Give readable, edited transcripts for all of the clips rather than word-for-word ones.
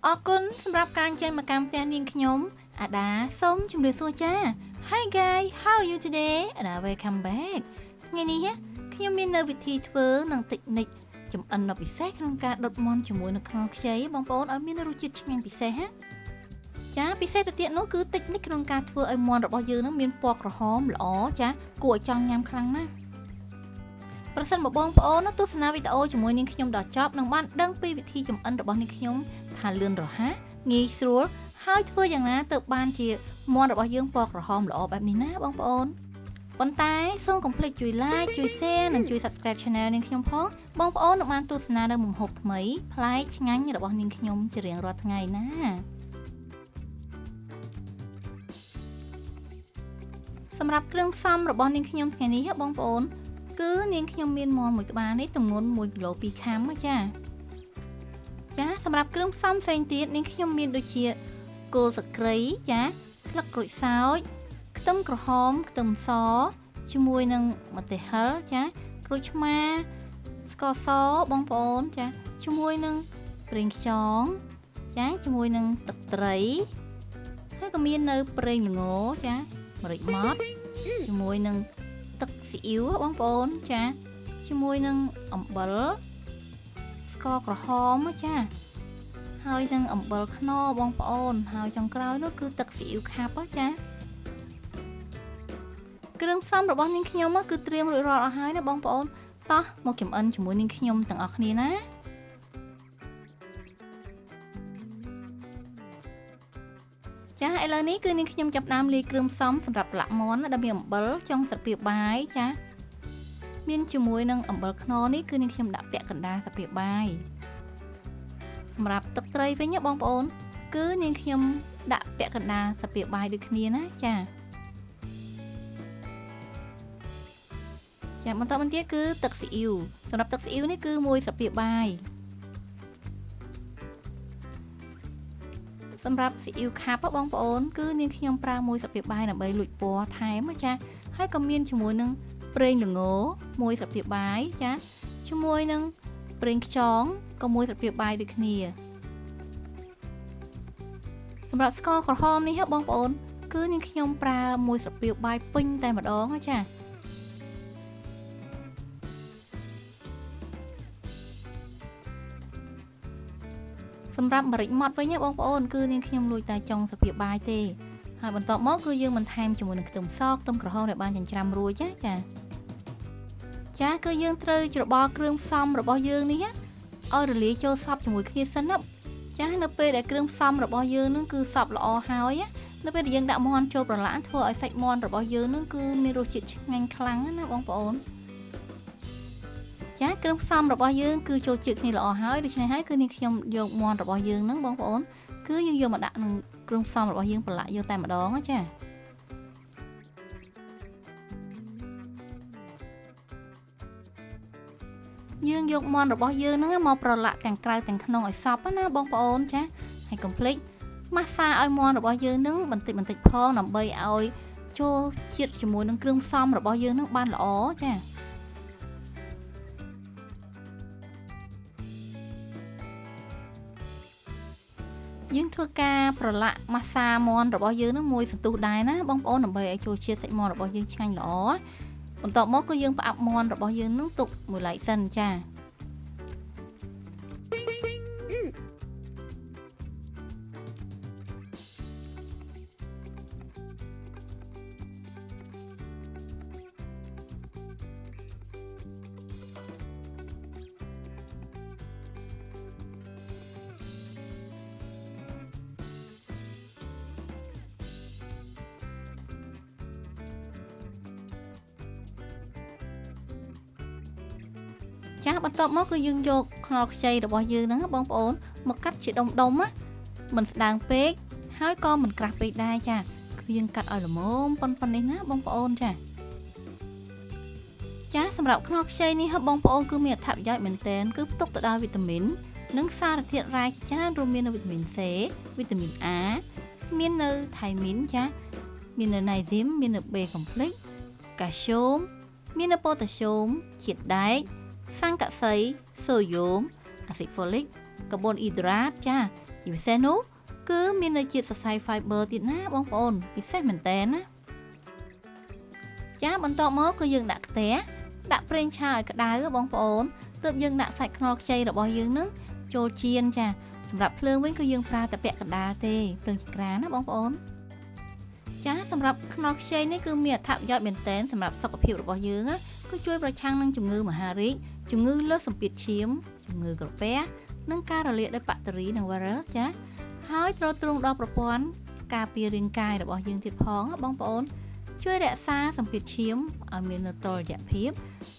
អរគុណសម្រាប់ការចេញមកកម្មផ្ទះនាងខ្ញុំអាដាសូមជម្រាបសួរចា Hi guys how are you today អាដា welcome back ថ្ងៃនេះខ្ញុំមាននៅវិធីធ្វើនឹងតិចនិចចំអិនដ៏ពិសេសក្នុងការដុតមាន់ជាមួយនឹងខ្នុរខ្ចីបងប្អូនឲ្យមានរសជាតិឆ្ងាញ់ពិសេសចាពិសេសទៅទៀតនោះគឺតិចនិចក្នុងការធ្វើឲ្យមាន់របស់យើងនឹងមានពណ៌ក្រហមល្អចាគួរឲ្យចង់ញ៉ាំខ្លាំងណាស់ប្រសិនបើបងប្អូនទស្សនាវីដេអូជាមួយនាងខ្ញុំដល់ចប់នឹងបានដឹងពីវិធីចម្អិនរបស់នាងខ្ញុំថាលឿនរហ័សងាយស្រួលហើយធ្វើយ៉ាងណាទៅបានជាមាន់របស់យើងពណ៌ក្រហមល្អបែបនេះណាបងប្អូនប៉ុន្តែសូមកុំភ្លេចជួយ like ជួយ share និងជួយ subscribe channel នាងខ្ញុំផងបងប្អូននឹងបានទស្សនានៅមុខម្ហូបថ្មីប្លែកឆ្ងាញ់របស់នាងខ្ញុំជារៀងរាល់ថ្ងៃណាសម្រាប់គ្រឿងផ្សំរបស់នាងខ្ញុំថ្ងៃនេះបងប្អូនគឺនាងខ្ញុំមានមាន់មួយក្បាលនេះទម្ងន់1គីឡូ2ខាំចាសម្រាប់គ្រឿងផ្សំផ្សេងទៀតនាងខ្ញុំមានដូចជាគល់ស្លឹកគ្រៃចាស្លឹកក្រូចសើចខ្ទឹមក្រហមខ្ទឹមសជាមួយនឹងម្ទេសហឹរចាក្រូចឆ្មាស្ករសបងប្អូនចាជាមួយនឹងប្រេងខ្យងចាជាមួយនឹងទឹកត្រីហើយក៏មាននៅប្រេងល្ងចាម្រេចម៉ដ្ឋជាមួយនឹងទឹកស៊ីអ៊ីវបងប្អូនចាជាមួយនឹងអំបិលស្ករក្រហមចាហើយនឹងអំបិលខ្នុរបងប្អូនហើយចុងក្រោយនោះគឺទឹកស៊ីអ៊ីវខាប់ចាគ្រឿងផ្សំរបស់នាងខ្ញុំគឺត្រៀមរួចរាល់អស់ហើយណាបងប្អូនតោះមកចម្អិនជាមួយនាងខ្ញុំទាំងអស់គ្នាណាចាឥឡូវនេះគឺនាងខ្ញុំចាប់ដើមលាយគ្រឿងផ្សំសម្រាប់ប្រឡាក់មាន់ដែលមានអំបិលចុងស្លាបព្រាបាយចាមានជាមួយនឹងអំបិលខ្នុរនេះគឺនាងខ្ញុំដាក់ពាក់កណ្ដាលស្លាបព្រាបាយសម្រាប់ទឹកត្រីវិញបងប្អូនគឺនាងខ្ញុំដាក់ពាក់កណ្ដាលស្លាបព្រាបាយដូចគ្នាណាចាបន្តមកទៀតគឺទឹកស៊ីអ៊ីវសម្រាប់ទឹកស៊ីអ៊ីវនេះគឺ1ស្លាបព្រាបាយសម្រាប់ស៊ីអ៊ីវខាប់បងប្អូនគឺនាងខ្ញុំប្រើ1ស្លាបព្រាបាយដើម្បីលួចពណ៌ថែមចាហើយក៏មានជាមួយនឹងប្រេងល្ង1ស្លាបព្រាបាយចាជាមួយនឹងប្រេងខ្យងក៏1ស្លាបព្រាបាយដូចគ្នាសម្រាប់ស្ករក្រហមនេះបងប្អូនគឺនាងខ្ញុំប្រើ1ស្លាបព្រាបាយពេញតែម្ដងចាសម្រាប់ម្រេចម៉ដ្ឋវិញបងប្អូនគឺនាងខ្ញុំលួចតែចុងស្លាបព្រាបាយទេហើយបន្ទាប់មកគឺយើងបន្ថែមជាមួយនឹងខ្ទឹមសខ្ទឹមក្រហមដែលបានចិញ្ច្រាំរួចចាគឺយើងត្រូវច្របល់គ្រឿងផ្សំរបស់យើងនេះឲ្យរលាយចូលសព្វជាមួយគ្នាសិនណាចានៅពេលដែលគ្រឿងផ្សំរបស់យើងនឹងគឺសព្វល្អហើយនៅពេលដែលយើងដាក់មាន់ចូលប្រឡាក់ធ្វើឲ្យសាច់មាន់របស់យើងនឹងគឺមានរសជាតិឆ្ងាញ់ខ្លាំងណាបងប្អូនចាគ្រឿងផ្សំរបស់យើងគឺចូលជាតិគ្នាល្អហើយដូច្នេះហើយគឺនាងខ្ញុំយកមាន់របស់យើងហ្នឹងបងប្អូនគឺយើងយកមកដាក់ក្នុងគ្រឿងផ្សំរបស់យើងប្រឡាក់យកតែម្ដងចាយើងយកមាន់របស់យើងហ្នឹងមកប្រឡាក់ទាំងក្រៅទាំងក្នុងឲ្យសព្វណាបងប្អូនចាហើយកុំភ្លេចម៉ាស្សាឲ្យមាន់របស់យើងហ្នឹងបន្តិចផងដើម្បីឲ្យចូលជាតិជាមួយនឹងគ្រឿងផ្សំរបស់យើងហ្នឹងបានល្អចាយើងធ្វើការប្រឡាក់ម៉ាស្សាមាន់របស់យើងនឹងមួយសន្ទុះដែរណាបងប្អូនដើម្បីឲ្យចូលជាតិសាច់មាន់របស់យើងឆ្ងាញ់ល្អបន្ទាប់មកគឺយើងផ្អាប់មាន់របស់យើងនឹងទុកមួយឡែកសិនចាបន្ទាប់មកគឺយើងយកខ្នុរខ្ចីរបស់យើងហ្នឹងបងប្អូនមកកាត់ជាដុំណាមិនស្ដើងពេកហើយក៏មិនក្រាស់ពេកដែរចាគឺយើងកាត់ឲ្យល្មមប៉ុននេះណាបងប្អូនចាសម្រាប់ខ្នុរខ្ចីនេះបងប្អូនគឺមានអត្ថប្រយោជន៍មែនទែនគឺផ្ទុកទៅដោយវីតាមីននិងសារធាតុរ៉ែជាច្រើនរួមមាននៅវីតាមីន C វីតាមីន A មាននៅថៃមីនចាមាននៅណៃស៊ីមមាននៅ B complex កាល់ស្យូមមាននៅប៉ូតាស្យូមជាតិដែកសង្កសីសូដ្យូមអាស៊ីដហ្វូលិកកាបូនអ៊ីដ្រាតចា ជា ជាពិសេសនោះគឺមាននៅជាតិសរសៃ fiber ទៀតណាបងប្អូនពិសេសមែនតើណាចាបន្ទាប់មកគឺយើងដាក់ខ្ទះដាក់ប្រេងឆាឲ្យក្តៅបងប្អូនទើបយើងដាក់សាច់ខ្នុរខ្ចីរបស់យើងនឹងចូលចៀនចាសម្រាប់ភ្លើងវិញគឺយើងប្រើតែពាក់កណ្ដាលទេភ្លើងចង្ក្រានណាបងប្អូនចាសម្រាប់ខ្នុរខ្ចីនេះគឺមានអត្ថប្រយោជន៍មែនទែនសម្រាប់សុខភាពរបស់យើងណាគឺជួយប្រឆាំងនឹងជំងឺមហារីកជំងឺលើសសម្ពាធឈាមជំងឺក្រពះនិងការរលាកដោយបាក់តេរីនិង virus ចាហើយទ្រទ្រង់ដល់ប្រព័ន្ធការពាររាងកាយរបស់យើងទៀតផងបងប្អូនជួយរក្សាសម្ពាធឈាមឲ្យមាននៅតុល្យភាព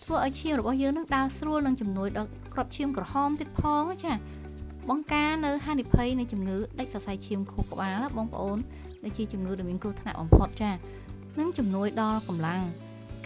ធ្វើឲ្យឈាមរបស់យើងនឹងដើរស្រួលនិងជំនួយដល់គ្រាប់ឈាមក្រហមទៀតផងចាបង្ការនៅហានិភ័យនៃជំងឺដាច់សរសៃឈាមខួរក្បាលបងប្អូនដែលជាជំងឺដែលមានគ្រោះថ្នាក់បំផុតចានិងជំនួយដល់កម្លាំង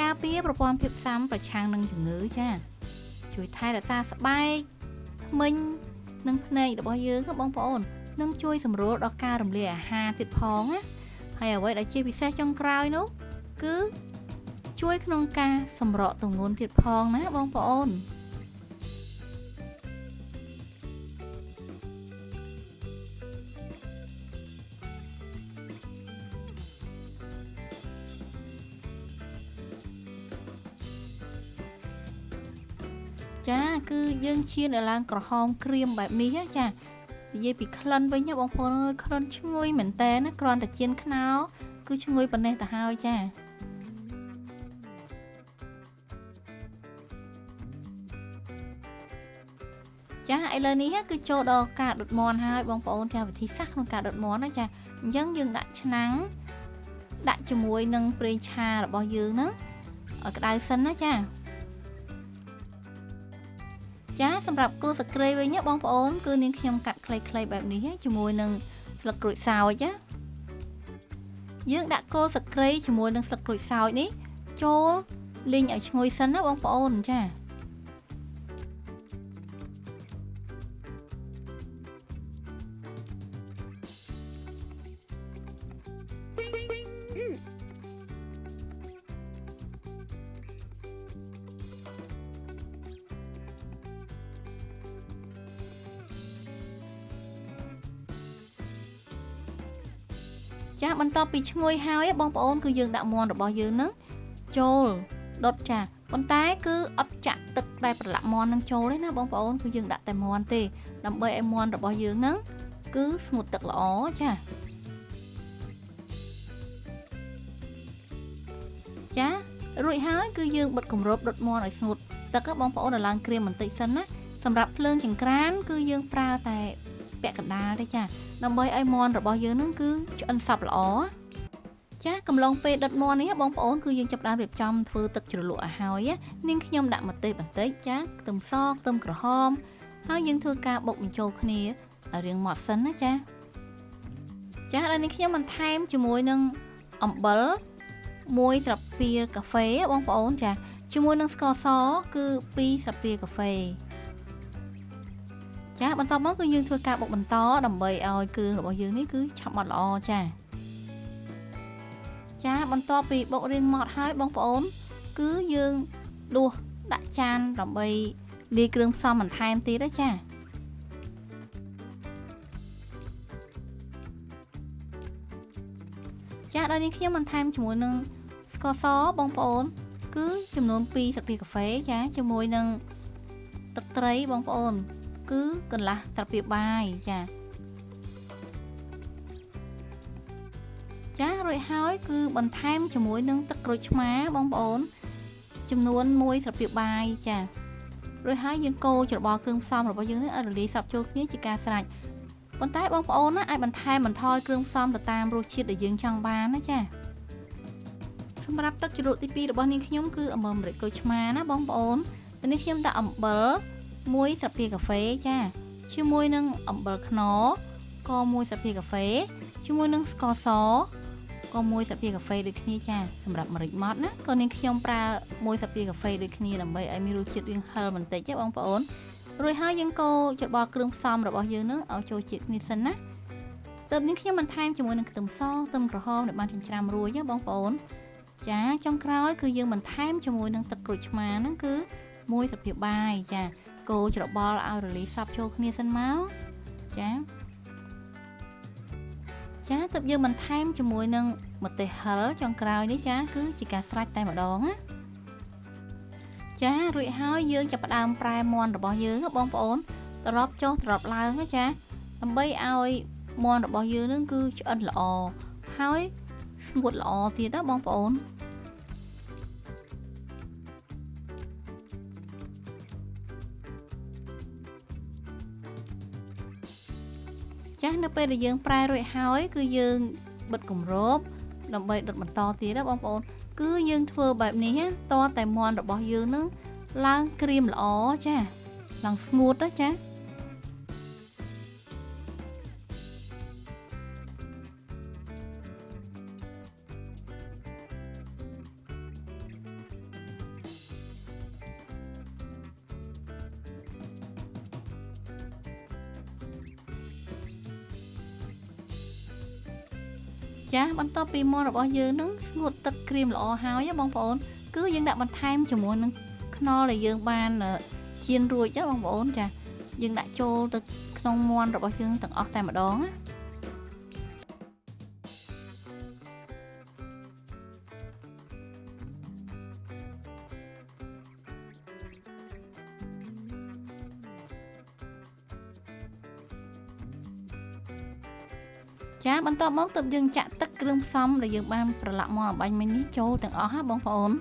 ការពារប្រព័ន្ធភាពស៊ាំប្រឆាំងនឹងជំងឺចាជួយថែរក្សាស្បែកធ្មេញនិងភ្នែករបស់យើងបងប្អូននិងជួយសម្រួលដល់ការរំលាយអាហារទៀតផងណាហើយអ្វីដែលជាពិសេសចុងក្រោយនោះគឺជួយក្នុងការសម្រកទម្ងន់ទៀតផងណាបងប្អូនចាគឺយើងឈានឲ្យឡើងក្រហមក្រៀមបែបនេះចានិយាយពីក្លិនវិញបងប្អូនអើយក្លិនឈ្ងុយមែនតើណាគ្រាន់តែចៀនខ្នោគឺឈ្ងុយប៉ុណ្ណេះទៅហើយចាឥឡូវនេះគឺចូលដល់ការដុតមាន់ហើយបងប្អូនចាវិធីសាស្ត្រក្នុងការដុតមាន់ណាចាអញ្ចឹងយើងដាក់ឆ្នាំងដាក់ជាមួយនឹងប្រេងឆារបស់យើងហ្នឹងឲ្យក្តៅសិនណាចាសម្រាប់គល់ស្លឹកគ្រៃវិញបងប្អូនគឺនាងខ្ញុំកាត់ខ្លីៗបែបនេះជាមួយនឹងស្លឹកក្រូចសើចយើងដាក់គល់ស្លឹកគ្រៃជាមួយនឹងស្លឹកក្រូចសើចនេះចូលលីងឲ្យឈ្ងុយសិនណាបងប្អូនចាបន្ទាប់ពីឈ្ងុយហើយបងប្អូនគឺយើងដាក់មាន់របស់យើងហ្នឹងចូលដុតចាប៉ុន្តែគឺអត់ចាក់ទឹកដែលប្រឡាក់មាន់ហ្នឹងចូលទេណាបងប្អូនគឺយើងដាក់តែមាន់ទេដើម្បីឲ្យមាន់របស់យើងហ្នឹងគឺស្ងួតទឹកល្អចារួចហើយគឺយើងបិទគម្របដុតមាន់ឲ្យស្ងួតទឹកបងប្អូនឲ្យឡើងក្រៀមបន្តិចសិនណាសម្រាប់ភ្លើងចង្ក្រានគឺយើងប្រើតែពាក់កណ្ដាលទេចាដើម្បីឲ្យមាន់របស់យើងនឹងគឺឆ្អិនសព្វល្អចាកំឡុងពេលដុតមាន់នេះបងប្អូនគឺយើងចាប់ផ្ដើមរៀបចំធ្វើទឹកជ្រលក់ឲ្យហើយនាងខ្ញុំដាក់ម្ទេសបន្តិចចាខ្ទឹមសខ្ទឹមក្រហមហើយយើងធ្វើការបុកបញ្ចូលគ្នាឲ្យរាងម៉ត់សិនណាចាដល់នាងខ្ញុំបន្ថែមជាមួយនឹងអំបិល1ស្លាបព្រាកាហ្វេបងប្អូនចាជាមួយនឹងស្ករសគឺ2ស្លាបព្រាកាហ្វេបន្ទាប់មកគឺយើងធ្វើការបុកបន្តដើម្បីឲ្យគ្រឿងរបស់យើងនេះគឺឆាប់ម៉ត់ល្អចាបន្ទាប់ពីបុករៀងម៉ត់ហើយបងប្អូនគឺយើងដួសដាក់ចានដើម្បីលាយគ្រឿងផ្សំបន្ថែមទៀតចាដល់នេះខ្ញុំបន្ថែមជាមួយនឹងស្ករសបងប្អូនគឺចំនួន2ស្លាបព្រាកាហ្វេចាជាមួយនឹងទឹកត្រីបងប្អូនគឺកន្លះស្លាបព្រាបាយចារួចហើយគឺបន្ថែមជាមួយនឹងទឹកក្រូចឆ្មាបងប្អូនចំនួន1ស្លាបព្រាបាយចារួចហើយយើងកូរច្របល់គ្រឿងផ្សំរបស់យើងនេះឲ្យរលាយសព្វចូលគ្នាជាការស្រេចប៉ុន្តែបងប្អូនណាអាចបន្ថែមបន្ថយគ្រឿងផ្សំទៅតាមរសជាតិដែលយើងចង់បានណាចាសម្រាប់ទឹកជ្រលក់ទី2របស់នាងខ្ញុំគឺអំបិលម្រេចក្រូចឆ្មាណាបងប្អូននេះខ្ញុំដាក់អំបិល1ស្លាបព្រាកាហ្វេចាជាមួយនឹងអំបិលខ្នុរក៏1ស្លាបព្រាកាហ្វេជាមួយនឹងស្ករសក៏1ស្លាបព្រាកាហ្វេដូចគ្នាចាសម្រាប់ម្រេចម៉ត់ណាក៏នាងខ្ញុំប្រើ1ស្លាបព្រាកាហ្វេដូចគ្នាដើម្បីឲ្យមានរសជាតិរាងហឹរបន្តិចទេបងប្អូនរួចហើយយើងកូរច្របល់គ្រឿងផ្សំរបស់យើងនឹងឲ្យចូលជាតិគ្នាសិនណាទើបនាងខ្ញុំបន្ថែមជាមួយនឹងខ្ទឹមសខ្ទឹមក្រហមដែលបានចិញ្ច្រាំរួចបងប្អូនចាចុងក្រោយគឺយើងបន្ថែមជាមួយនឹងទឹកក្រូចឆ្មាហ្នឹងគឺ1ស្លាបព្រាបាយចាកូរច្របល់ឲ្យរលាយសព្វចូលគ្នាសិនមកចា ចាទើបយើងបន្ថែមជាមួយនឹងម្ទេសហិលចុងក្រោយនេះចាគឺជាការស្រេចតែម្ដងណាចារួចហើយយើងចាប់ផ្ដើមប្រែមាន់របស់យើងបងប្អូនត្រឡប់ចុះត្រឡប់ឡើងណាចាដើម្បីឲ្យមាន់របស់យើងនឹងគឺឆ្អិនល្អហើយស្ងួតល្អទៀតណាបងប្អូនចាស់នៅពេលដែលយើងប្រែរួចហើយគឺយើងបិទគម្របដើម្បីដុតបន្តទៀតណាបងប្អូនគឺយើងធ្វើបែបនេះតតែមាន់របស់យើងនឹងឡើងក្រៀមល្អចាឡើងស្ងួតណាចាចាបន្ទាប់ពីមាន់របស់យើងនឹងស្ងួតទឹកក្រៀមល្អហើយបងប្អូនគឺយើងដាក់បន្ថែមជាមួយនឹងខ្នុរដែលយើងបានចៀនរួចណាបងប្អូនចាយើងដាក់ចូលទៅក្នុងមាន់របស់យើងទាំងអស់តែម្ដងណាចាបន្ទាប់មកទើបយើងចាក់ទឹកគ្រឿងផ្សំដែលយើងបានប្រឡាក់មាន់អំបាញ់មិញនេះចូលទាំងអស់ណាបងប្អូន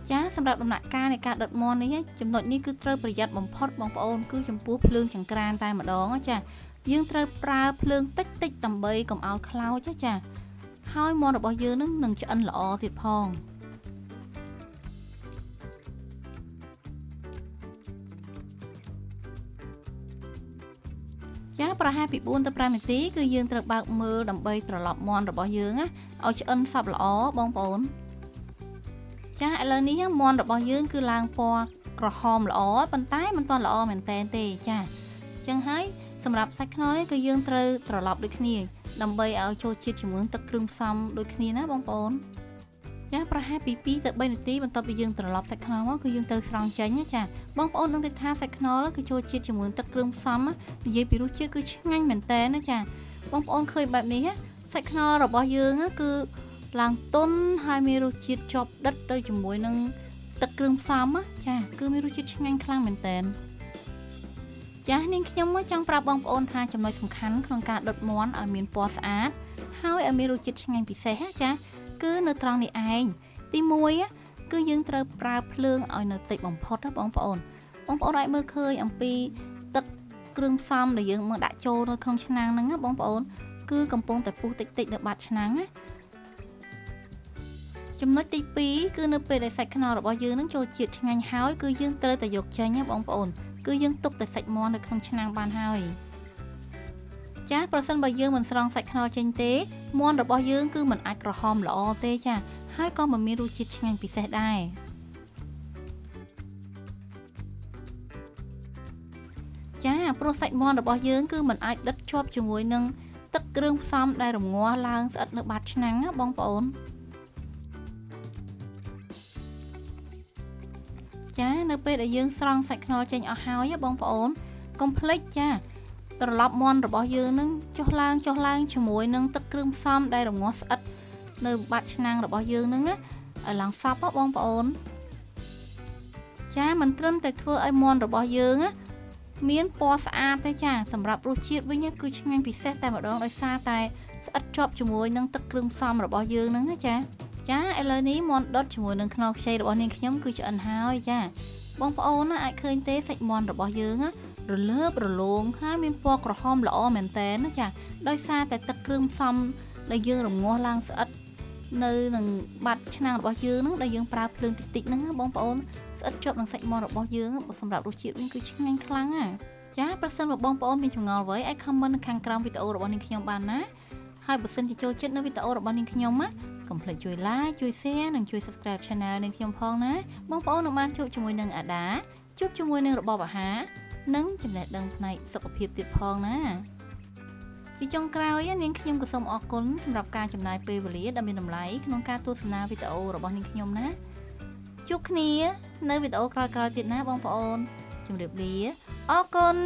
ចាសម្រាប់ដំណាក់កាលនៃការដុតមាន់នេះចំណុចនេះគឺត្រូវប្រយ័ត្នបំផុតបងប្អូនគឺចំពោះភ្លើងចង្ក្រានតែម្ដងចាយើងត្រូវប្រើភ្លើងតិចតិចដើម្បីកុំឲ្យខ្លោចចាហើយមាន់របស់យើងនឹងឆ្អិនល្អទៀតផងចាប្រហែលពី4ទៅ5នាទីគឺយើងត្រូវបើកមើលដើម្បីត្រឡប់មាន់របស់យើងណាឲ្យឆ្អិនសព្វល្អបងប្អូនចាឥឡូវនេះមាន់របស់យើងគឺឡើងពណ៌ក្រហមល្អប៉ុន្តែមិនទាន់ល្អមែនតែនទេចាអញ្ចឹងហើយសម្រាប់សាច់ខ្នុរនេះគឺយើងត្រូវត្រឡប់ដូចគ្នាដើម្បីឲ្យចូលជាតិជាមួយទឹកគ្រឿងផ្សំដូចគ្នាណាបងប្អូនចាប្រហែលពី2ទៅ3នាទីបន្ទាប់ពីយើងត្រឡប់សាច់ខ្នុរមកគឺយើងត្រូវស្រង់ចេញចាបងប្អូននឹងគិតថាសាច់ខ្នុរគឺចូលជាតិជាមួយទឹកគ្រឿងផ្សំនិយាយពីរសជាតិគឺឆ្ងាញ់មែនតើណាចាបងប្អូនឃើញបែបនេះសាច់ខ្នុររបស់យើងគឺឡើងទន់ហើយមានរសជាតិជាប់ដិតទៅជាមួយនឹងទឹកគ្រឿងផ្សំចាគឺមានរសជាតិឆ្ងាញ់ខ្លាំងមែនតើចានាងខ្ញុំចង់ប្រាប់បងប្អូនថាចំណុចសំខាន់ក្នុងការដុតមាន់ឲ្យមានពណ៌ស្អាតហើយឲ្យមានរសជាតិឆ្ងាញ់ពិសេសចាគឺនៅត្រង់នេះឯងទី1គឺយើងត្រូវប្រើភ្លើងឲ្យនៅតិចបំផុតណាបងប្អូនអាចមើលឃើញអំពីទឹកគ្រឿងផ្សំដែលយើងមកដាក់ចូលនៅក្នុងឆ្នាំងហ្នឹងណាបងប្អូនគឺកំពុងតែពុះតិចៗនៅបាតឆ្នាំងណាចំណុចទី2គឺនៅពេលដែលសាច់ខ្នុររបស់យើងនឹងចូលជាតិឆ្ងាញ់ហើយគឺយើងត្រូវតែយកចេញណាបងប្អូនគឺយើងទុកតែសាច់មាន់នៅក្នុងឆ្នាំងបានហើយចាប្រសិនបើយើងមិនស្រង់សាច់ខ្នុរចេញទេមាន់របស់យើងគឺមិនអាចក្រហមល្អទេចាហើយក៏មិនមានរសជាតិឆ្ងាញ់ពិសេសដែរចាព្រោះសាច់មាន់របស់យើងគឺមិនអាចដិតជាប់ជាមួយនឹងទឹកគ្រឿងផ្សំដែលរងាស់ឡើងស្អិតនៅបាតឆ្នាំងណាបងប្អូនចានៅពេលដែលយើងស្រង់សាច់ខ្នុរចេញអស់ហើយបងប្អូនកុំភ្លេចចាត្រឡប់មាន់របស់យើងនឹងចុះឡើងជាមួយនឹងទឹកគ្រឿងផ្សំដែលរងាស់ស្អិតនៅបាតឆ្នាំងរបស់យើងនឹងឲ្យឡើងសព្វបងប្អូនចាមិនត្រឹមតែធ្វើឲ្យមាន់របស់យើងមានពណ៌ស្អាតទេចាសម្រាប់រសជាតិវិញគឺឆ្ងាញ់ពិសេសតែម្ដងដោយសារតែស្អិតជាប់ជាមួយនឹងទឹកគ្រឿងផ្សំរបស់យើងនឹងណាចាឥឡូវនេះមាន់ដុតជាមួយនឹងខ្នុរខ្ចីរបស់នាងខ្ញុំគឺឆ្អិនហើយចាបងប្អូនអាចឃើញទេសាច់មាន់របស់យើងរលើបរលោងហើយមានពណ៌ក្រហមល្អមែនតើណាចាដោយសារតែទឹកគ្រឿងផ្សំដែលយើងរងាស់ឡើងស្អិតនៅនឹងបាតឆ្នាំងរបស់យើងហ្នឹងដែលយើងប្រើភ្លើងតិចៗហ្នឹងបងប្អូនស្អិតជាប់នឹងសាច់មាន់របស់យើងសម្រាប់រសជាតិវិញគឺឆ្ងាញ់ខ្លាំងចាប្រសិនបើបងប្អូនមានចម្ងល់អ្វីអាច comment នៅខាងក្រោមវីដេអូរបស់នាងខ្ញុំបានណាហើយបើសិនជាចូលចិត្តនៅវីដេអូរបស់នាងខ្ញុំកុំភ្លេចជួយ like ជួយ share និងជួយ subscribe channel នាងខ្ញុំផងណាបងប្អូននឹងបានជួបជាមួយនឹងអាដាជួបជាមួយនឹងរបបអាហារនិងចំណេះដឹងផ្នែកសុខភាពទៀតផងណាជាចុងក្រោយនាងខ្ញុំក៏សូមអរគុណសម្រាប់ការចំណាយពេលវេលាដ៏មានតម្លៃក្នុងការទស្សនាវីដេអូរបស់នាងខ្ញុំណាជួបគ្នានៅវីដេអូក្រោយៗទៀតណាបងប្អូន ជំរាបលាអរគុណ